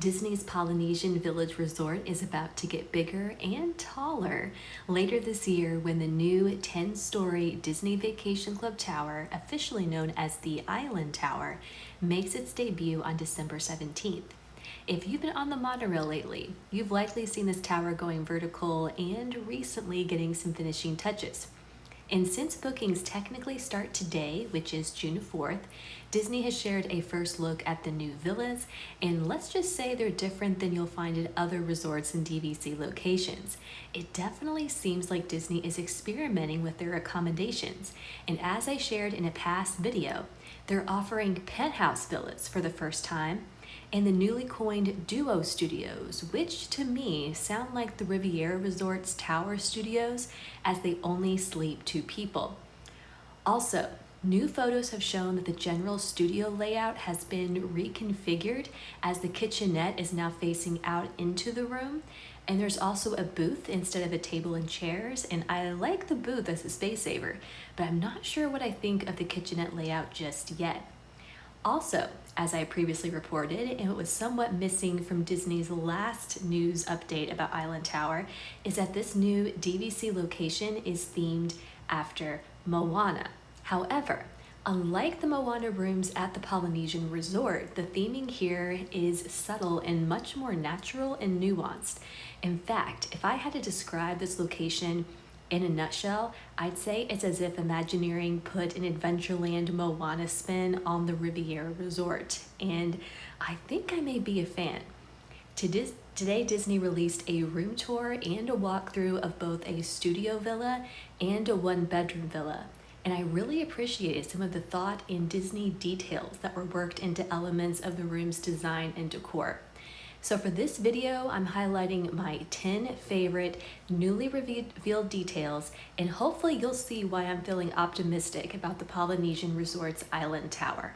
Disney's Polynesian Village Resort is about to get bigger and taller later this year when the new 10-story Disney Vacation Club Tower, officially known as the Island Tower, makes its debut on December 17th. If you've been on the monorail lately, you've likely seen this tower going vertical and recently getting some finishing touches. And since bookings technically start today, which is June 4th, Disney has shared a first look at the new villas, and let's just say they're different than you'll find at other resorts and DVC locations. It definitely seems like Disney is experimenting with their accommodations, and as I shared in a past video, they're offering penthouse villas for the first time, and the newly coined Duo Studios, which to me sound like the Riviera Resort's Tower Studios, as they only sleep 2 people. Also, new photos have shown that the general studio layout has been reconfigured as the kitchenette is now facing out into the room, and there's also a booth instead of a table and chairs, and I like the booth as a space saver, but I'm not sure what I think of the kitchenette layout just yet. Also, as I previously reported, and it was somewhat missing from Disney's last news update about Island Tower, is that this new DVC location is themed after Moana. However, unlike the Moana rooms at the Polynesian Resort, the theming here is subtle and much more natural and nuanced. In fact, if I had to describe this location in a nutshell, I'd say it's as if Imagineering put an Adventureland Moana spin on the Riviera Resort, and I think I may be a fan. Today, Disney released a room tour and a walkthrough of both a studio villa and a 1-bedroom villa, and I really appreciated some of the thought and Disney details that were worked into elements of the room's design and decor. So for this video, I'm highlighting my 10 favorite newly revealed details, and hopefully you'll see why I'm feeling optimistic about the Polynesian Resort's Island Tower.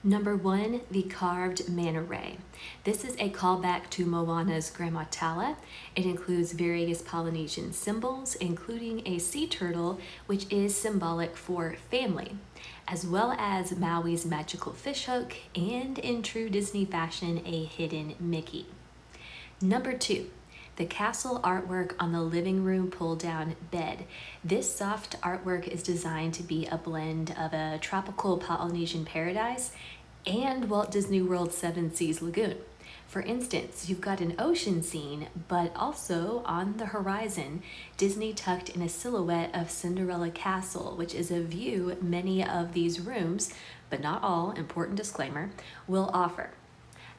Number 1, the carved manta ray. This is a callback to Moana's Grandma Tala. It includes various Polynesian symbols, including a sea turtle, which is symbolic for family, as well as Maui's magical fishhook, and in true Disney fashion, a hidden Mickey. Number 2, the castle artwork on the living room pull-down bed. This soft artwork is designed to be a blend of a tropical Polynesian paradise and Walt Disney World's 7 Seas Lagoon. For instance, you've got an ocean scene, but also on the horizon, Disney tucked in a silhouette of Cinderella Castle, which is a view many of these rooms, but not all, important disclaimer, will offer.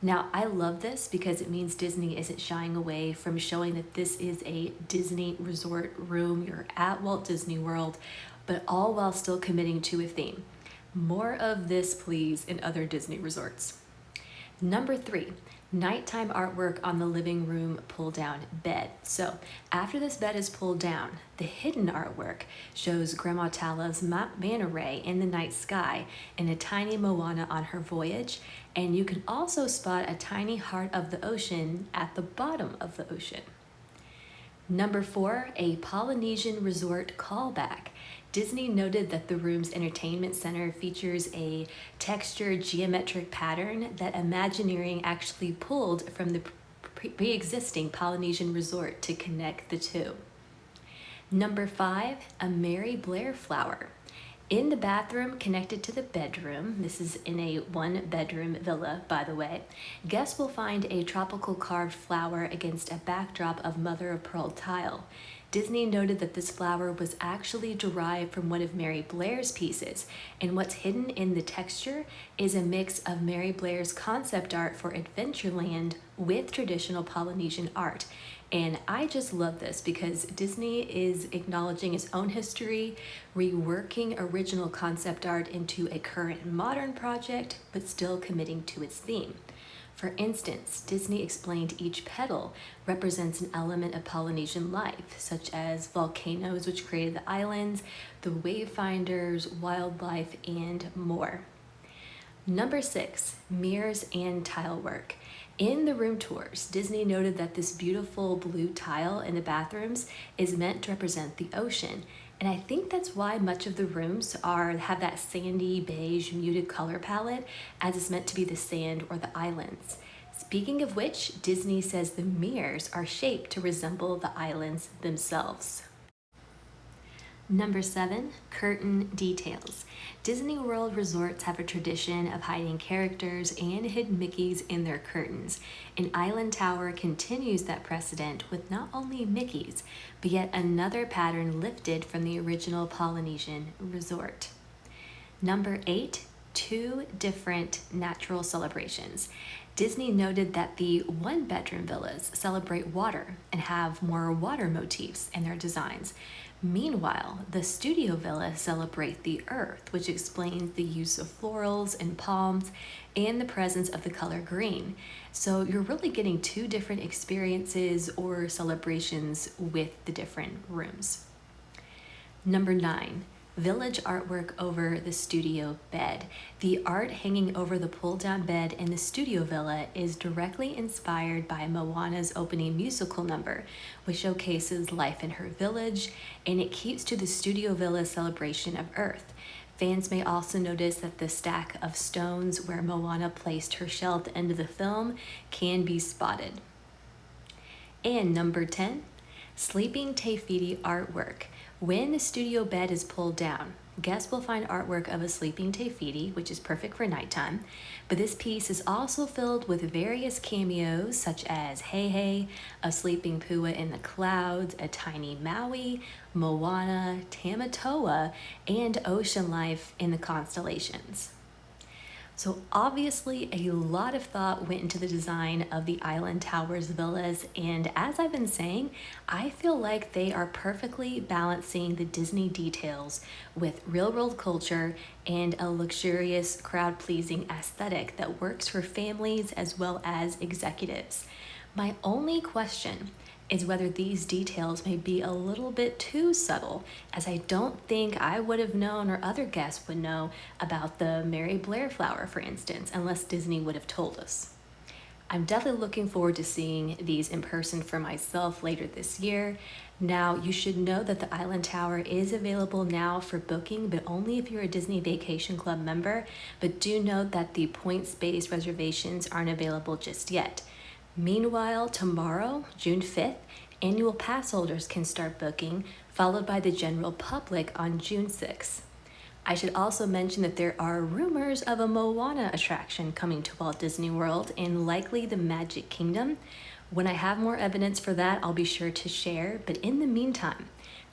Now, I love this because it means Disney isn't shying away from showing that this is a Disney resort room. You're at Walt Disney World, but all while still committing to a theme. More of this, please, in other Disney resorts. Number 3, nighttime artwork on the living room pull-down bed. So after this bed is pulled down, the hidden artwork shows Grandma Tala's manta ray in the night sky and a tiny Moana on her voyage, and you can also spot a tiny heart of the ocean at the bottom of the ocean. Number 4, a Polynesian resort callback. Disney noted that the room's entertainment center features a textured geometric pattern that Imagineering actually pulled from the pre-existing Polynesian resort to connect the two. Number 5, a Mary Blair flower. In the bathroom connected to the bedroom, this is in a 1-bedroom villa, by the way, guests will find a tropical carved flower against a backdrop of mother-of-pearl tile. Disney noted that this flower was actually derived from one of Mary Blair's pieces, and what's hidden in the texture is a mix of Mary Blair's concept art for Adventureland with traditional Polynesian art. And I just love this because Disney is acknowledging its own history, reworking original concept art into a current modern project, but still committing to its theme. For instance, Disney explained each petal represents an element of Polynesian life, such as volcanoes, which created the islands, the wayfinders, wildlife, and more. Number 6, mirrors and tile work. In the room tours, Disney noted that this beautiful blue tile in the bathrooms is meant to represent the ocean, And I think that's why much of the rooms have that sandy, beige, muted color palette, as it's meant to be the sand or the islands. Speaking of which, Disney says the mirrors are shaped to resemble the islands themselves. Number 7, curtain details. Disney World resorts have a tradition of hiding characters and hidden Mickeys in their curtains. And Island Tower continues that precedent with not only Mickeys, but yet another pattern lifted from the original Polynesian resort. Number 8, 2 different natural celebrations. Disney noted that the one-bedroom villas celebrate water and have more water motifs in their designs. Meanwhile, the studio villas celebrate the earth, which explains the use of florals and palms and the presence of the color green. So you're really getting 2 different experiences or celebrations with the different rooms. Number 9, village artwork over the studio bed. The art hanging over the pull-down bed in the studio villa is directly inspired by Moana's opening musical number, which showcases life in her village, and it keeps to the studio villa's celebration of Earth. Fans may also notice that the stack of stones where Moana placed her shell at the end of the film can be spotted. And number 10, sleeping Te Fiti artwork. When the studio bed is pulled down, guests will find artwork of a sleeping Te Fiti, which is perfect for nighttime, but this piece is also filled with various cameos such as Hey Hey, a sleeping Pua in the clouds, a tiny Maui, Moana, Tamatoa, and ocean life in the constellations. So obviously a lot of thought went into the design of the Island Towers villas, and as I've been saying, I feel like they are perfectly balancing the Disney details with real-world culture and a luxurious, crowd-pleasing aesthetic that works for families as well as executives. My only question is whether these details may be a little bit too subtle, as I don't think I would have known or other guests would know about the Mary Blair flower, for instance, unless Disney would have told us. I'm definitely looking forward to seeing these in person for myself later this year. Now, you should know that the Island Tower is available now for booking, but only if you're a Disney Vacation Club member. But do note that the points-based reservations aren't available just yet. Meanwhile, tomorrow, June 5th, annual pass holders can start booking, followed by the general public on June 6th. I should also mention that there are rumors of a Moana attraction coming to Walt Disney World and likely the Magic Kingdom. When I have more evidence for that, I'll be sure to share, but in the meantime,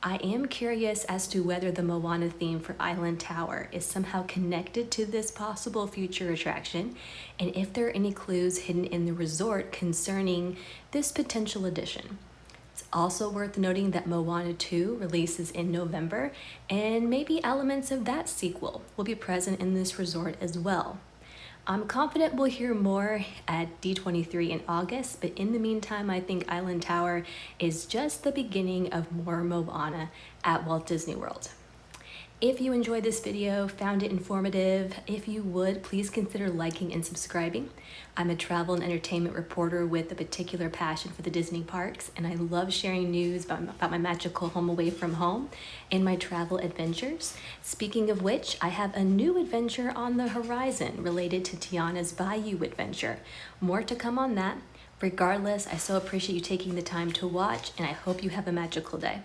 I am curious as to whether the Moana theme for Island Tower is somehow connected to this possible future attraction, and if there are any clues hidden in the resort concerning this potential addition. It's also worth noting that Moana 2 releases in November, and maybe elements of that sequel will be present in this resort as well. I'm confident we'll hear more at D23 in August, but in the meantime, I think Island Tower is just the beginning of more Moana at Walt Disney World. If you enjoyed this video, found it informative, if you would, please consider liking and subscribing. I'm a travel and entertainment reporter with a particular passion for the Disney parks, and I love sharing news about my magical home away from home and my travel adventures. Speaking of which, I have a new adventure on the horizon related to Tiana's Bayou adventure. More to come on that. Regardless, I so appreciate you taking the time to watch, and I hope you have a magical day.